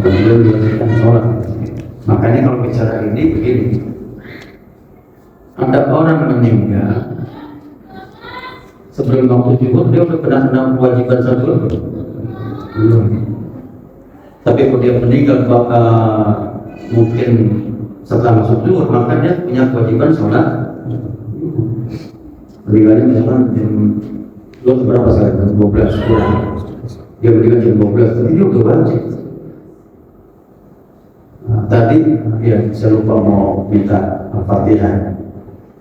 belum diwajibkan sholat. Makanya kalau bicara ini begini, ada orang meninggal sebelum waktu zuhur, dia udah benar-benar kewajiban sholat belum. Tapi kalau dia meninggal mungkin setelah masuk zuhur, maka dia punya kewajiban sholat. Meninggalnya misalkan jam berapa sekarang? Jam 12 kurang. Dia meninggal jam 12, tapi dia udah wajib. Tadi ya saya lupa mau minta Al-Fatihah.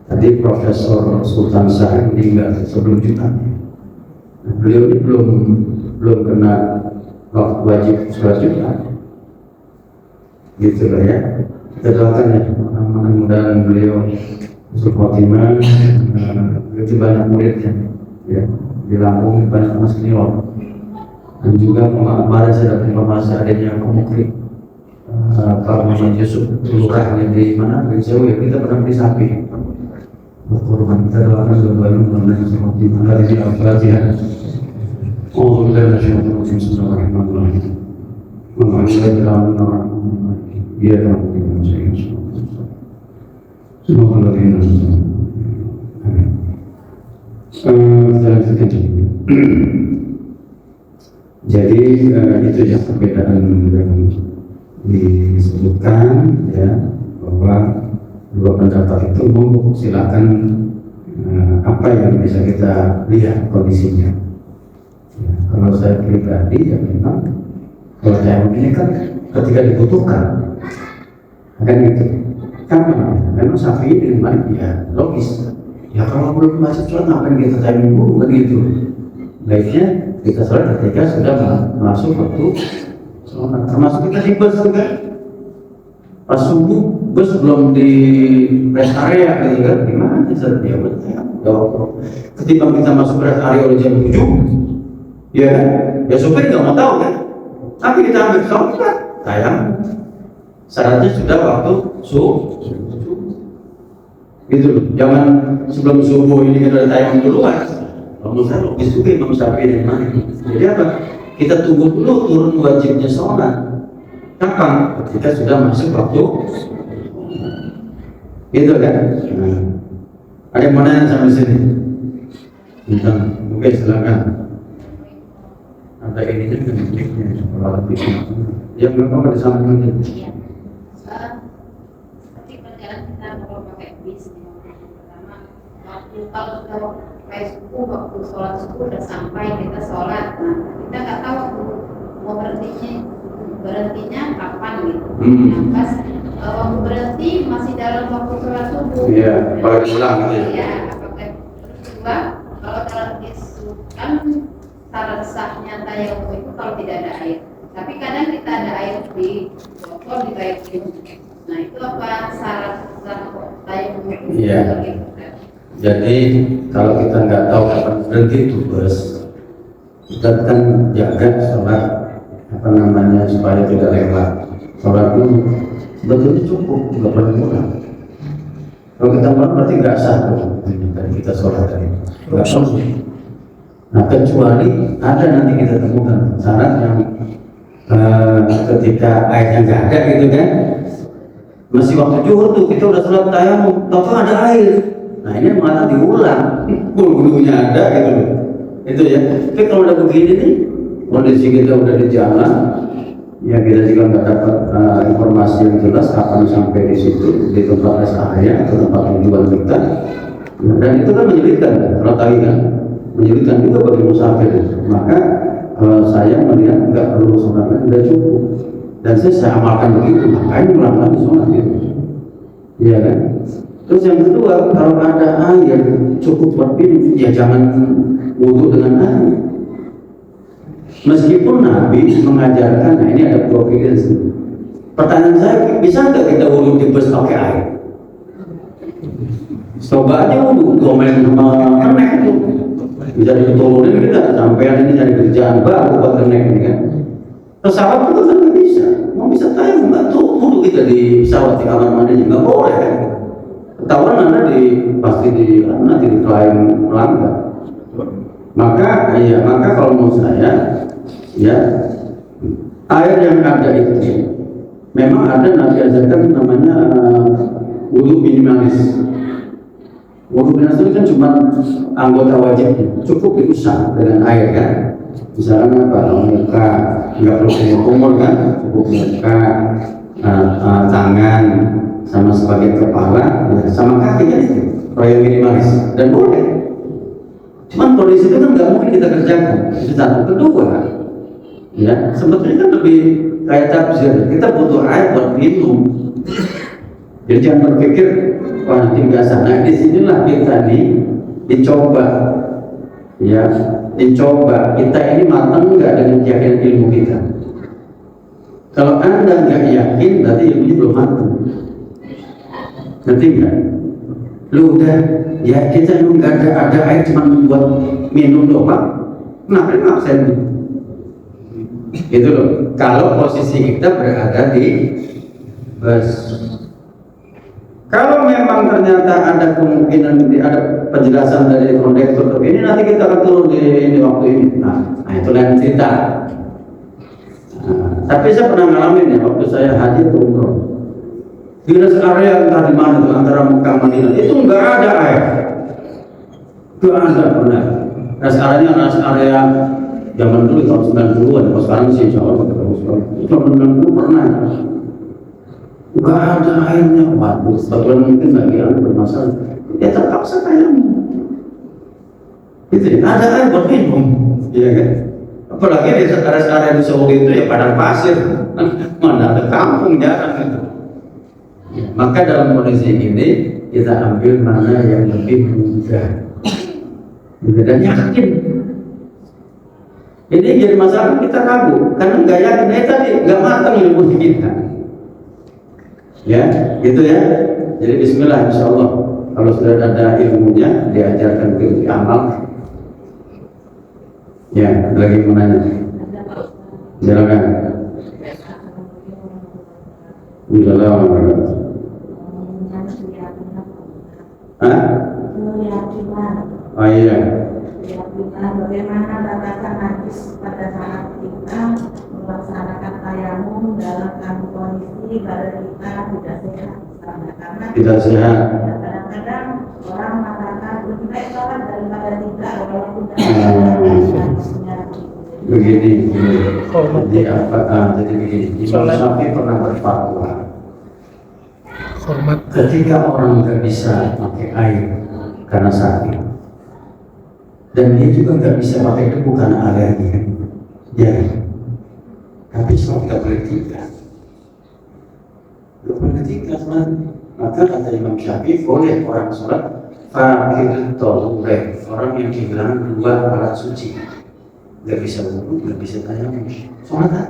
Tadi Profesor Sultan Syah meninggal sebelum Jumat. Beliau ini belum kena wajib sholat Jumat. Gitu lah ya. Kita doakan ya, mudah-mudahan beliau Usul Khotimah, itu banyak muridnya ya, di Lampung banyak mas senior. Dan juga kemarin saya dapat informasi adanya pemukri Pak Muhammad Yusuf lurah yang di mana, di jauh ya, kita pernah beli sapi berkorban. Kita doakan doa-doa mudah-mudahan Usul Khotimah dari Al-Fatihah. Oh, sudah nasyarakat Bismillahirrahmanirrahim. Iya, jadi itu ya perbedaan yang disebutkan ya, bahwa dua pendapat itu silakan apa yang bisa kita lihat kondisinya. Ya, kalau saya pribadi ya memang kalau saya ini kan ketika dibutuhkan akan gitu. Kan memang Syafi'i dengan Malik ya logis. Ya kalau belum masuk sholat ngapain kita timing dulu kan gitu. Baiknya kita sholat ketika sudah masuk waktu sholat. Termasuk kita di bus juga. Pas subuh bus belum di rest area gitu kan, gimana bisa dia betul. Ketika kita masuk rest area oleh jam 7, ya supir nggak mau tahu kan. Tapi kita ambil sholat, tayang. Syaratnya sudah waktu subuh. Gitu loh. Jangan sebelum subuh ini kita tayang duluan. Kalau saya logis juga Imam Syafi'i dan Malik. Jadi apa? Kita tunggu dulu turun wajibnya sholat. Kapan? Ketika sudah masuk waktu. Gitu kan? Nah, ada yang mau nanya sampai sini? Oke, silakan. Ada ini kan miliknya kalau lebih. Yang memang pada samping itu. Seperti perjalanan kita kalau pakai bis, pertama waktu kalau sudah waktu subuh, waktu sholat subuh sudah sampai kita sholat, nah kita nggak tahu waktu mau berhentinya kapan gitu. Nah, pas waktu berhenti masih dalam waktu sholat subuh. Iya, kalau diulang gitu. Iya, apakah terus kedua kalau kan syarat sahnya tayamum itu kalau tidak ada air. Tapi kadang kita ada air di botol, di air minum. Nah itu apa syarat tayamum itu? Iya. Jadi kalau kita nggak tahu kapan berhenti itu bus, kita kan jaga sholat supaya tidak lewat. Sholat itu sebetulnya cukup, nggak perlu pulang. Kalau kita pulang berarti nggak sah dong. Kita sholat tadi nggak sah. Nah kecuali ada nanti kita temukan syarat yang ketika airnya nggak ada gitu kan, masih waktu zuhur tuh kita udah sholat tayamum, tapi ada air. Nah ini malah diulang, bulu-bulunya ada gitu loh. Itu ya. Tapi kalau udah begini nih, kondisi kita udah di jalan, ya kita juga nggak dapat informasi yang jelas kapan sampai di situ di tempat rest area atau tempat tujuan kita. Dan itu kan menyulitkan, kalau tadi kan menyulitkan juga bagi musafir. Maka saya melihat nggak perlu sholatnya sudah cukup. Dan saya amalkan begitu, makanya ulang lagi sholat gitu. Iya kan? Terus yang kedua, kalau ada air cukup buat minum, ya jangan wudhu dengan air. Meskipun Nabi mengajarkan, nah ini ada dua pilihan. Pertanyaan saya, bisa nggak kita wudhu di bus pakai air? Coba aja wudhu, gomelin sama kenek itu. Bisa diturunin kita, sampai ini jadi kerjaan baru buat kenek ini kan. Pesawat itu kan nggak bisa, mau bisa tayang nggak tuh wudhu kita di pesawat di kamar mandinya nggak boleh kan? Ketahuan Anda pasti nanti diklaim melanggar. Maka kalau menurut saya ya Air yang ada itu memang ada Nabi ajarkan namanya wudhu minimalis. Wudhu minimalis itu kan cuma anggota wajibnya, cukup diusap dengan air kan. Misalnya apa, muka nggak perlu kumur kan, cukup muka, tangan, sama sebagian kepala, sama kaki kan itu, yang minimalis dan boleh. Cuman kondisi itu kan nggak mungkin kita kerjakan. Itu satu. Kedua, ya sebetulnya kan lebih kayak tabzir. Kita butuh air buat minum. Jadi jangan berpikir wah nanti nggak sana. Di sinilah kita dicoba, ya dicoba. Kita ini matang nggak dengan keyakinan ilmu kita. Kalau anda nggak yakin, berarti ilmunya belum matang. Ngerti nggak? Lu udah ya kita lu nggak ada air cuma buat minum doang. Kenapa maksain? Gitu loh. Kalau posisi kita berada di bus. Kalau memang ternyata ada kemungkinan ada penjelasan dari kondektur ini nanti kita akan turun di waktu ini. Nah itu lain cerita. Tapi saya pernah ngalamin ya waktu saya haji ke umroh. Di rest area entah di mana itu antara Mekah Madinah itu nggak ada air. Nggak ada benar. Rest area zaman dulu tahun 90-an, kalau sekarang sih insya Allah tahun 90 pernah. Nggak ada airnya, waduh, sebetulnya mungkin bagi yang bermasalah. Ya terpaksa kayaknya. Gitu ya, ada air buat minum, iya kan? Apalagi di rest area di Solo itu ya padang pasir, mana ada kampung jarang gitu. Maka dalam kondisi ini kita ambil mana yang lebih mudah dan yakin. Ini jadi masalah kita ragu karena nggak yakin. Tadi nggak matang ilmu kita. Ya, gitu ya. Jadi Bismillah, Insya Allah. Kalau sudah ada ilmunya diajarkan ke amal. Ya, lagi mau nanya. Silakan. Bismillah. Hah? Oh iya. Bagaimana batasan najis pada saat kita melaksanakan tayamum dalam kondisi badan kita tidak sehat, karena tidak sehat. Kadang-kadang orang mengatakan lebih baik sholat daripada tidak walaupun begini. Jadi apa? Jadi begini. Imam Syafi'i pernah berfatwa. Ketika orang nggak bisa pakai air karena sakit, dan dia juga nggak bisa pakai debu karena alergi, ya. Tapi sholat nggak boleh tinggal. Nggak boleh tinggal, teman. Maka kata Imam Syafi'i boleh orang sholat fakir tolong orang yang kehilangan dua alat suci, nggak bisa wudhu, nggak bisa tayamum, sholat kan?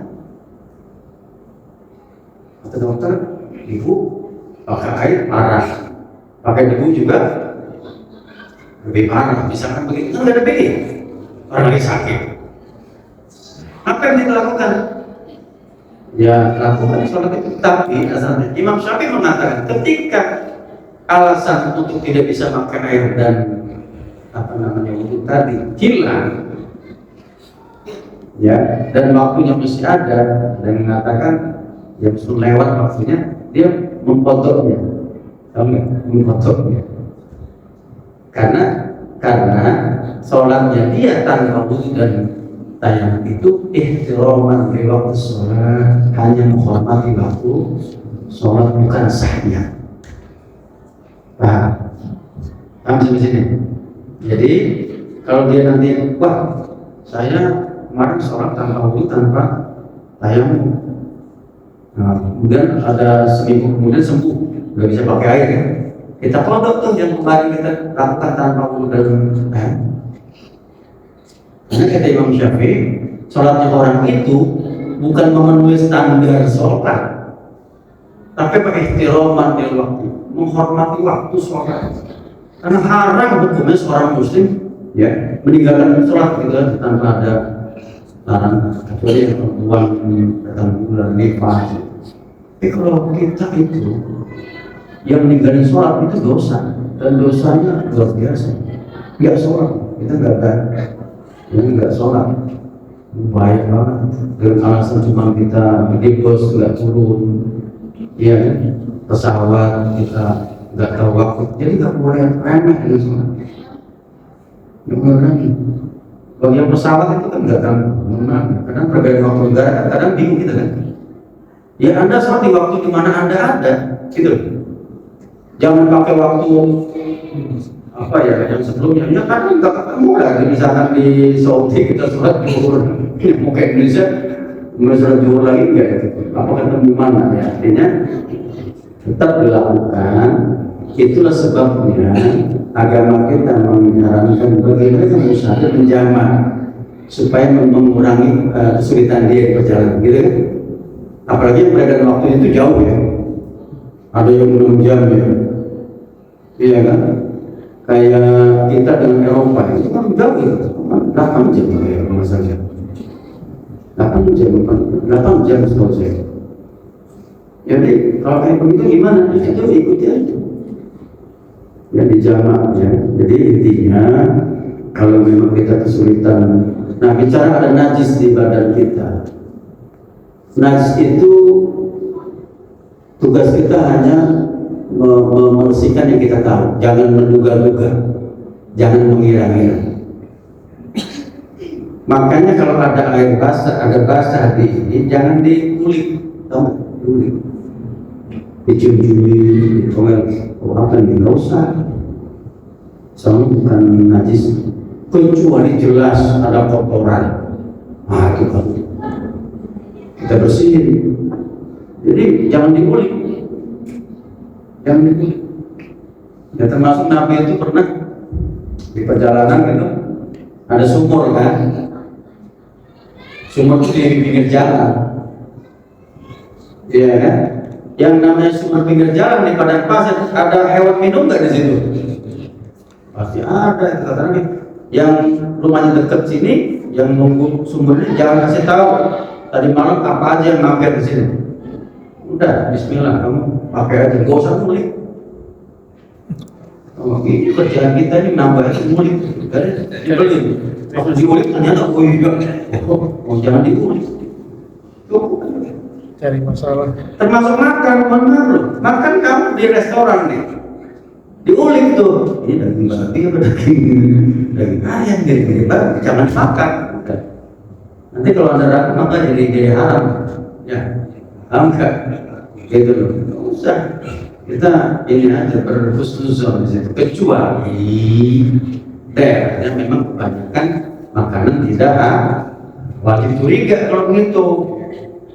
Kata dokter, ibu pakai air parah, pakai debu juga lebih parah. Misalkan begitu kan nggak ada bedanya, orang lagi sakit. Apa yang kita lakukan? Ya lakukan sholat itu. Tapi asalnya Imam Syafi'i mengatakan ketika alasan untuk tidak bisa makan air dan wudhu tadi hilang, ya, dan waktunya masih ada, dan mengatakan ya sudah lewat waktunya, dia memotongnya, memotongnya. Karena sholatnya dia tanpa wudhu dan tayamum itu ihtiraman di waktu sholat, hanya menghormati waktu sholat, bukan sahnya. Paham sampai sini. Jadi kalau dia nanti, wah saya kemarin sholat tanpa wudhu tanpa tayamum, nah, kemudian ada seminggu kemudian sembuh, nggak bisa pakai air ya, kita kodok tuh yang kemarin kita lakukan tanpa wudhu dan karena kata Imam Syafi'i, sholatnya orang itu bukan memenuhi standar sholat, tapi pakai ihtiraman di waktu, menghormati waktu sholat. Karena haram hukumnya seorang muslim ya meninggalkan sholat gitu tanpa ada larang, kecuali yang perempuan datang bulan nifas. Tapi kalau kita itu yang meninggalkan sholat itu dosa, dan dosanya luar biasa. Nggak sholat, kita nggak sholat. Bahaya banget. Dengan alasan cuma kita di bus nggak turun, ya kan? Pesawat kita nggak tahu waktu, jadi nggak boleh remeh dengan semua. Nggak boleh remeh. Kalau yang pesawat itu kan nggak tahu mana, kadang perbedaan waktu negara, kadang bingung kita kan. Ya Anda sholat di waktu di mana Anda ada, gitu. Jangan pakai waktu apa ya yang sebelumnya. Ya kadang nggak ketemu lagi, misalkan di Saudi kita sholat zuhur, mau ke Indonesia sholat zuhur lagi nggak? Gitu. Apa ketemu mana? Ya artinya tetap dilakukan. Itulah sebabnya agama kita menyarankan bagi mereka berusaha menjamak supaya mengurangi kesulitan dia berjalan, gitu kan? Apalagi perbedaan waktu itu jauh ya, ada yang 6 jam ya, iya kan? Kayak kita dengan Eropa itu kan jauh ya, 8 jam ya masalahnya, 8 jam setahu saya. Jadi kalau kayak begitu gimana? Itu ikuti aja. Ya dijamak ya. Jadi intinya kalau memang kita kesulitan, nah bicara ada najis di badan kita, najis itu tugas kita hanya membersihkan yang kita tahu, jangan menduga-duga, jangan mengira-ngira. Makanya kalau ada air basah, ada basah di ini, jangan dikulik, tahu kulik, dicium-cium, apa nih, nggak usah. Soalnya bukan najis, kecuali jelas ada kotoran, nah itu kan kita bersihin. Jadi jangan dikulik, jangan dikulik. Ya termasuk Nabi itu pernah di perjalanan gitu, ada sumur kan, sumur itu di pinggir jalan, iya kan? Yang namanya sumur pinggir jalan di padang pasir, ada hewan minum nggak di situ? Pasti ada. Katanya yang rumahnya dekat sini, yang nunggu sumbernya jangan kasih tahu tadi malam apa aja yang mampir di sini. Udah, Bismillah, kamu pakai aja, gak usah ngulik. Oh, ini kerjaan kita ini nambahin ngulik, dibeli. Waktu diulik ternyata oh iya, oh jangan diulik. Cari masalah. Termasuk makan, benar loh. Makan kamu di restoran nih, diulik tuh, ini daging babi apa daging ayam gitu, jangan makan. Udah. Nanti kalau ada ragu maka jadi haram, ya, paham nggak? Gitu loh, nggak usah. Kita ini aja berhusnuzon di situ, kecuali daerahnya memang kebanyakan makanan tidak wajib curiga kalau begitu.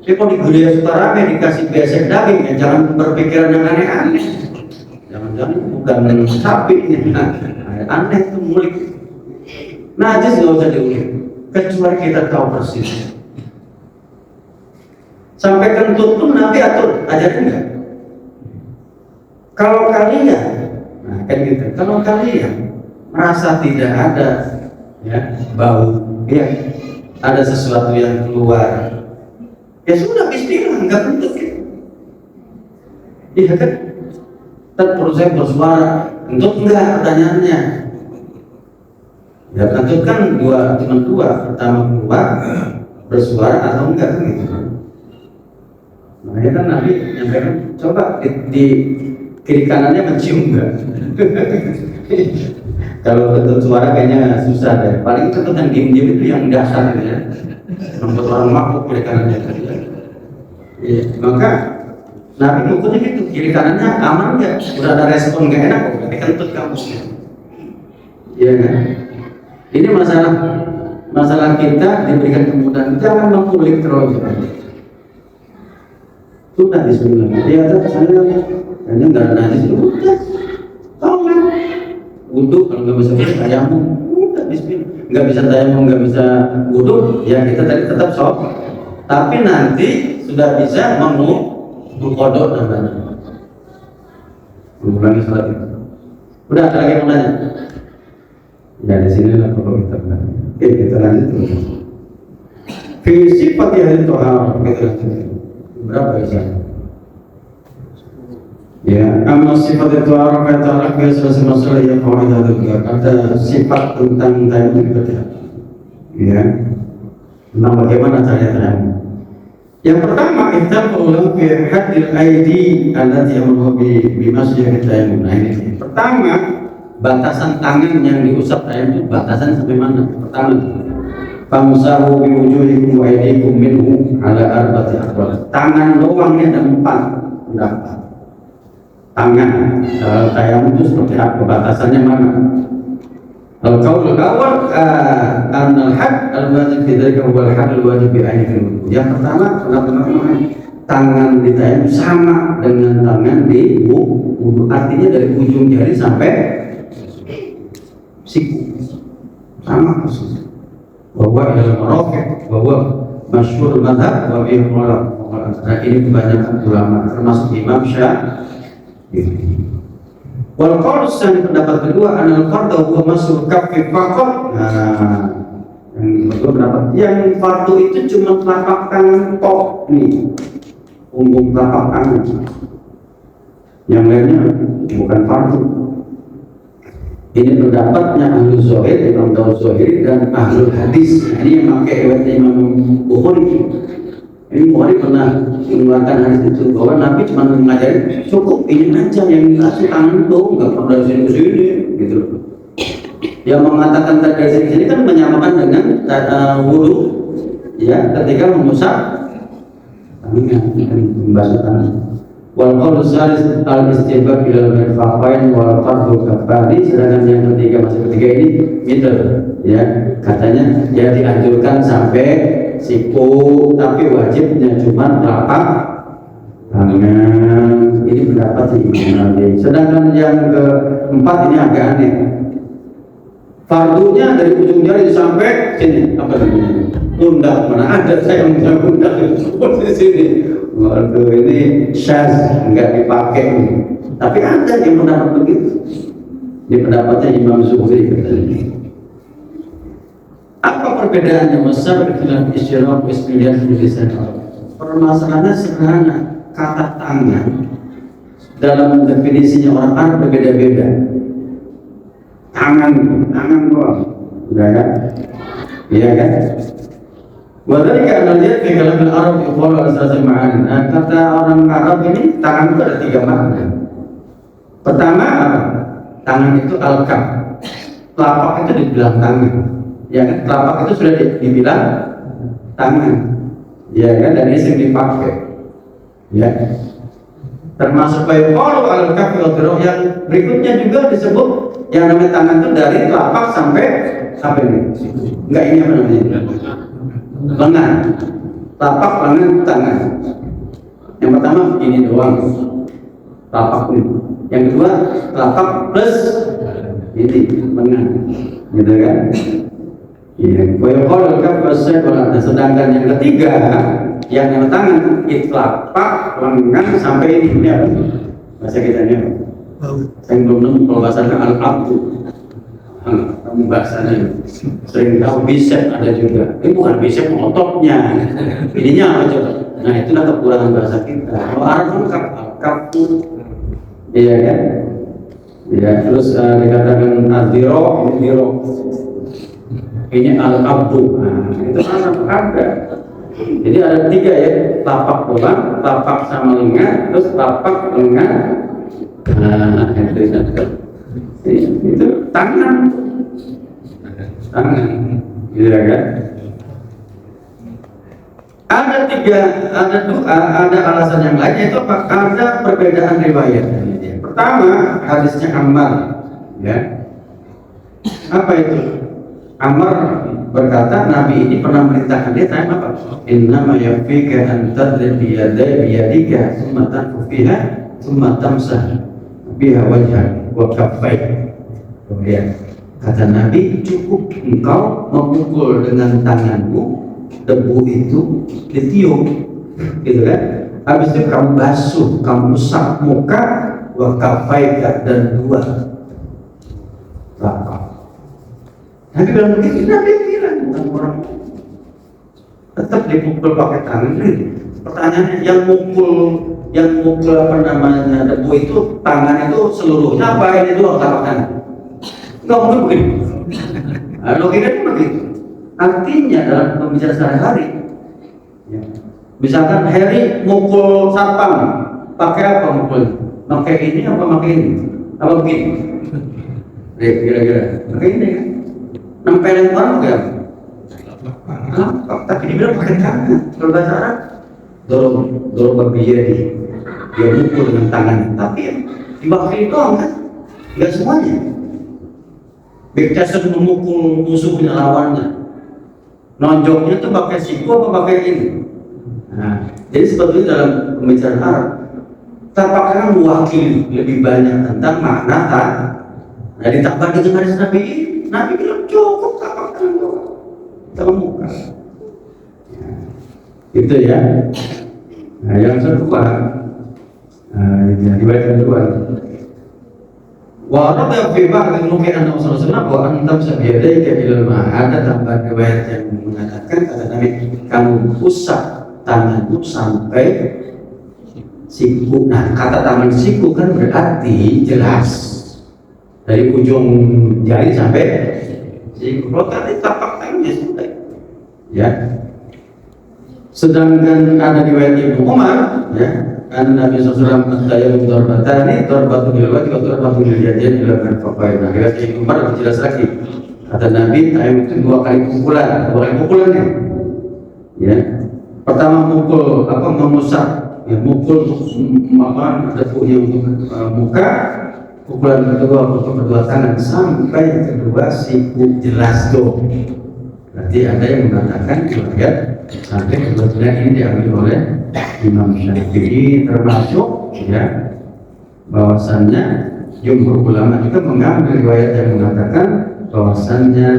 Tapi kalau di Gudaya Sutarame dikasih besek daging, ya jangan berpikiran yang aneh-aneh. Jangan-jangan bukan sapi ini, aneh itu mulik. Najis nggak usah diulik, kecuali kita tahu persis. Sampai kentut pun Nabi atur, ajarin nggak? Kalau kalian, nah kan gitu, kalau kalian merasa tidak ada ya bau, ya ada sesuatu yang keluar, ya sudah bismillah, nggak kentut ya. Iya kan? Perut saya bersuara, kentut enggak pertanyaannya. Ya kentut kan cuma dua, pertama keluar bersuara atau enggak kan gitu. Makanya kan Nabi nyampaikan, coba di kiri kanannya mencium enggak? Kalau kentut suara kayaknya susah deh. Paling kentut yang diem-diem itu yang dasar gitu ya. Membuat orang mabuk kiri kanannya. Ya, maka Nabi ngukurnya gitu, kiri kanannya aman nggak? Udah ada respon nggak enak kok, berarti kentut kamu. Iya kan? Ini masalah kita diberikan kemudahan, jangan mengulik terus. Sudah bismillah. Dia ada saya hanya nggak ada najis, udah. Tahu kan? Wudhu kalau nggak bisa wudhu tayamum, udah bismillah. Nggak bisa tayamum, nggak bisa wudhu, ya kita tadi tetap sholat. Tapi nanti sudah bisa mengkodok namanya. Mengulangi sholat itu. Udah ada lagi yang mau nanya? Ya di sini lah kalau kita belajar. Oke, kita lanjut terus. Fi sifat ahli tohar, kita lanjut. Berapa isinya? Ya, amma sifat itu araf yang ta'alaq biasa masalah yang qaidah juga. Ada sifat tentang tayammum kita. Ya. Tentang bagaimana caranya tayamum. Yang pertama, ittaqullahu fi haddil aidi allati amruhu bi masjidit tayamum. Nah ini. Pertama, batasan tangan yang diusap tayamum, batasan sampai mana? Pertama, famsahu bi wujuhikum wa aydikum minhu ala arba'ati aqwal. Tangan doang ini ada 4 pendapat. Tangan tayamum itu seperti apa? Batasannya mana? Al-qaul al-awwal anna al-hadd al-wajib fi dzalika huwa al-hadd al-wajib bi ainihi. Yang pertama, tangan di tayamum sama dengan tangan di wudu. Artinya dari ujung jari sampai siku. Sama persis. Bahwa adalah marafiq, bahwa masyhur madhab wa bi ulama. Ini kebanyakan ulama termasuk Imam Syafi'i. Wal qaul tsani, pendapat kedua, anal fardu huwa masuk kaffi faqat. Nah, yang kedua pendapat yang fardu itu cuma telapak tangan tok nih, punggung telapak tangan. Yang lainnya bukan fardu. Ini pendapatnya ahlu zahir, Imam Daud-Zahiri dan ahlul hadis. Nah, ini yang pakai riwayat Imam Bukhari. Ini Bukhari pernah mengeluarkan hadis itu bahwa Nabi cuma mengajari cukup ini aja yang dikasih tangan itu, nggak perlu dari sini ke sini, gitu. Yang mengatakan dari sini ke sini kan menyamakan dengan wudu, ya, ketika mengusap tangan, membasuh tangan. Wal qaul tsalits al-istihbab ila al-mirfaqain wal fardu kafari. Sedangkan yang ketiga, masih ketiga ini middle, ya, katanya ya dianjurkan sampai siku, tapi wajibnya cuma telapak tangan. Ini pendapat Imam Nawawi. Sedangkan yang keempat ini agak aneh. Fardunya dari ujung jari sampai sini, apa namanya? Pundak. Mana ada saya yang punya pundak di sini. Waduh, ini syaz, enggak dipakai. Tapi ada yang pendapat begitu. Ini pendapatnya Imam Zuhri. Apa perbedaannya? Besar dengan istilah istilah di sana. Permasalahannya sederhana. Kata tangan dalam definisinya orang Arab berbeda-beda. Tangan doang, udah kan? Iya kan? Wadhalika analiat fi kalam al-Arab yuqalu al-asas ma'an. Nah, kata orang Arab ini tangan itu ada 3 makna. Pertama, tangan itu al-kaf. Telapak itu dibilang tangan. Ya kan? Telapak itu sudah dibilang tangan. Ya kan? Dan ini sering dipakai. Ya. Termasuk yuqalu al-kaf yang berikutnya juga disebut yang namanya tangan itu dari telapak sampai ini. Enggak, ini apa namanya? Lengan, telapak, lengan, tangan. Yang pertama ini doang, telapak ini. Yang kedua telapak plus ini lengan, gitu kan? Iya. Sedangkan yang ketiga, yang tangan itu telapak, lengan sampai ini apa? Bahasa kita ini apa? Saya belum nemu kalau bahasanya al-abdu. Kamu bahasanya sering tahu bicep ada juga. Ini bukan bicep ototnya. Ininya apa coba? Nah, itulah kekurangan bahasa kita. Kalau Arab kan kapu, iya kan? Ya, terus dikatakan al-diro, ini diro. Ini al-abdu. Nah, itu Arab ada. Jadi ada 3 ya, tapak doang, tapak sama lengan, terus tapak lengan. Nah, itu tangan, gitu kan? Ada alasan yang lain, yaitu ada perbedaan riwayat. Pertama, hadisnya Ammar, ya. Apa itu? Ammar berkata, Nabi ini pernah merintahkan dia, tanya apa? Innama yakfika an tadrib biyadika thumma tanfu fiha thumma tamsah biha wajhak wa kaffaik. Kemudian kata Nabi, cukup engkau memukul dengan tanganmu, debu itu ditiup, gitu kan? Habis itu kamu basuh, kamu usap muka, wa kaffaik, dan 2 telapak. Nabi bilang begitu, Nabi bilang bukan orang tetap dipukul pakai tangan. Pertanyaannya, yang mukul apa namanya debu itu tangan itu seluruhnya apa ini doang telapak tangan? Enggak mungkin begitu. Logikanya begitu. Artinya dalam pembicaraan sehari-hari, ya. Misalkan Heri mukul satpam, pakai apa mukul? Pakai ini apa pakai ini? Apa begini? Kira-kira pakai ini kan? Nempelin orang pakai apa? Tapi dibilang pakai tangan. Kalau bahasa Arab, dorong berbijari, dia mukul dengan tangan. Tapi ya, dipakai doang kan? Enggak semuanya. Big Tyson memukul musuhnya lawannya. Nonjoknya tuh pakai siku apa pakai ini? Nah, jadi sebetulnya dalam pembicaraan Arab, tapak tangan mewakili lebih banyak tentang makna tak. Nah, ditambah dengan hadis Nabi bilang cukup tapak tangan doang, sama muka. Itu ya. Nah, yang kedua, riwayat kedua. Walau yang firman mungkin anda Rasulullah bahwa antam sabiyadai keilal ada tambahan riwayat yang mengatakan kata Nabi kamu usap tanganmu sampai siku. Nah, kata tangan siku kan berarti jelas dari ujung jari sampai siku. Kalau tadi tapak tangannya sudah, ya. Sedangkan ada riwayat Ibnu Umar, ya. Kan Nabi SAW mengatakan dorbatani, dorbatul ilwati, dorbatul iljajan ilakan fakwai. Nah, riwayat Ibnu Umar lebih jelas lagi. Kata Nabi, tayyib itu dua kali pukulannya. Ya, pertama mukul mengusap, ya mukul makan ada punya untuk muka. Pukulan kedua untuk kedua tangan sampai yang kedua siku jelas dong. Berarti ada yang mengatakan riwayat sampai kebetulan ini diambil oleh Imam Syafi'i, termasuk ya bahwasannya jumhur ulama juga mengambil riwayat yang mengatakan bahwasannya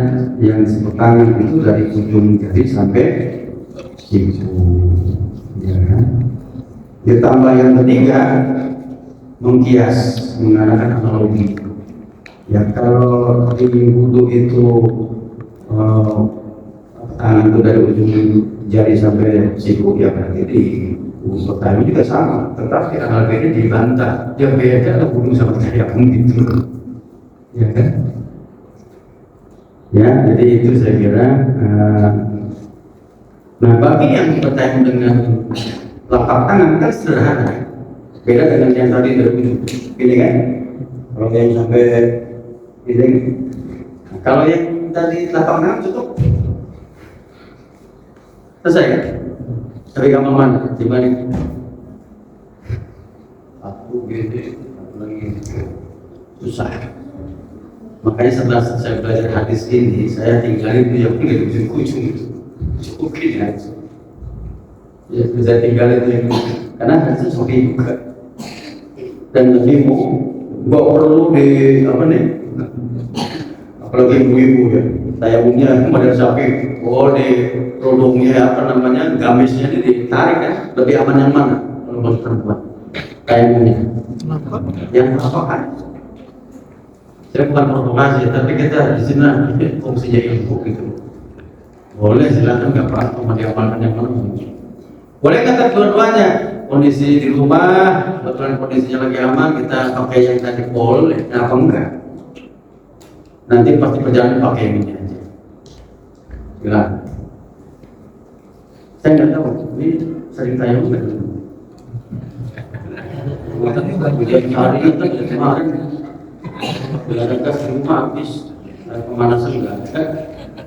yang disebut tangan itu dari ujung jari sampai siku, ya kan? Ditambah yang ketiga mengkias, menggunakan analogi. Ya kalau di wudu itu tangan itu dari ujung jari sampai siku, ya berarti di wudu tahu juga sama. Tetapi analogi ini dibantah. Ya beda lah wudu sama tayammum gitu, ya kan? Ya, jadi itu saya kira. Nah, bagi yang bertayamum dengan telapak tangan kan sederhana. Beda dengan yang tadi dari ini kan. Kalau yang sampai ini, nah, kalau yang tadi telapak tangan cukup. Selesai kan? Tapi kamu mana? Dibanding aku gede, aku lagi susah. Makanya setelah saya belajar hadis ini, saya tinggalin itu yang punya di ujung-ujung itu. Cukup gini aja. Ya, saya tinggalin itu yang karena hadis seperti buka. Dan lebih nggak perlu di apa nih? Apalagi ibu-ibu ya. Tayamumnya kemudian sapi, di kerudungnya apa namanya, gamisnya ditarik kan, lebih aman yang mana kalau buat perempuan? Tayamumnya. Yang apa kan? Saya bukan provokasi, tapi kita di sini fungsinya ilmu gitu. Boleh silakan nggak apa-apa, mau diamalkan yang mana? Boleh kata dua-duanya. Kondisi di rumah, kebetulan kondisinya lagi aman, kita pakai yang tadi boleh, apa enggak? Nanti pasti perjalanan pakai yang ini aja. Silakan. Saya nggak tahu, ini sering tanya nggak? Hari itu kemarin ada gas di rumah habis, pemanasan nggak ada,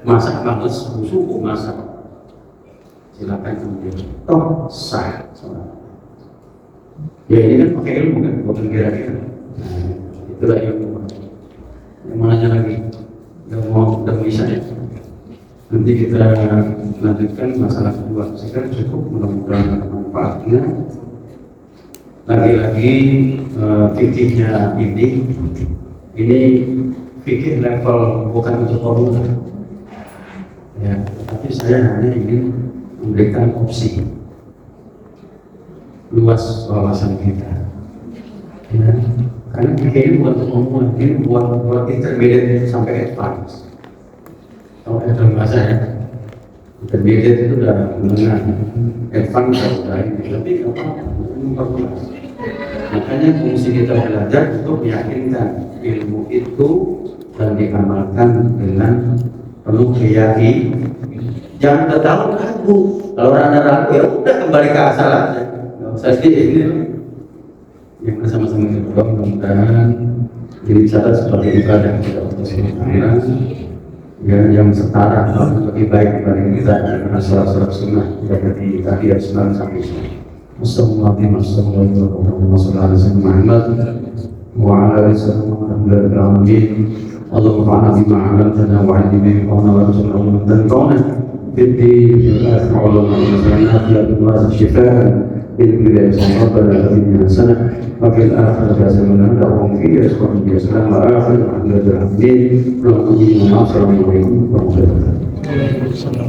masak males, subuh masak. Silakan kemudian, toh sah. Ya ini kan pakai ilmu kan, bukan kira-kira. Nah, itulah ilmu. Yang mananya lagi, udah bisa ya. Nanti kita lanjutkan masalah kedua. Saya cukup, mudah-mudahan manfaatnya. Lagi-lagi fikihnya ini fikih level bukan untuk formula. Ya, tapi saya hanya ingin memberikan opsi luas wawasan kita. Ya, karena ini bukan untuk umum, ini buat intermediate sampai advance. Kalau dalam bahasa ya, intermediate itu udah menengah, advance sudah ini, tapi memperluas. Makanya fungsi kita belajar untuk meyakinkan ilmu itu dan diamalkan dengan penuh keyakinan. Jangan terlalu ragu. Kalau ada ragu ya udah kembali ke asal aja. Nggak usah ini. Yang bersama-sama kita mudah-mudahan jadi catat sebagai ibadah kita untuk semuanya. Ya, yang setara lebih baik dibanding kita dengan sholat sunnah seperti tadi ya sunnah sampai sini. Assalamualaikum warahmatullahi wabarakatuh. اللهم انفعنا بما علمتنا وعلمنا بما ينفعنا وارزقنا علما تنفعنا في الدين والاخره علما نافعا بالواسع شفاء بالبدايه ربنا اتنا حسنه وفي الاخره حسنه لهم فيه رزق بسلام واخر الحمد لله رب العالمين اللهم صل على محمد وعلى اله وصحبه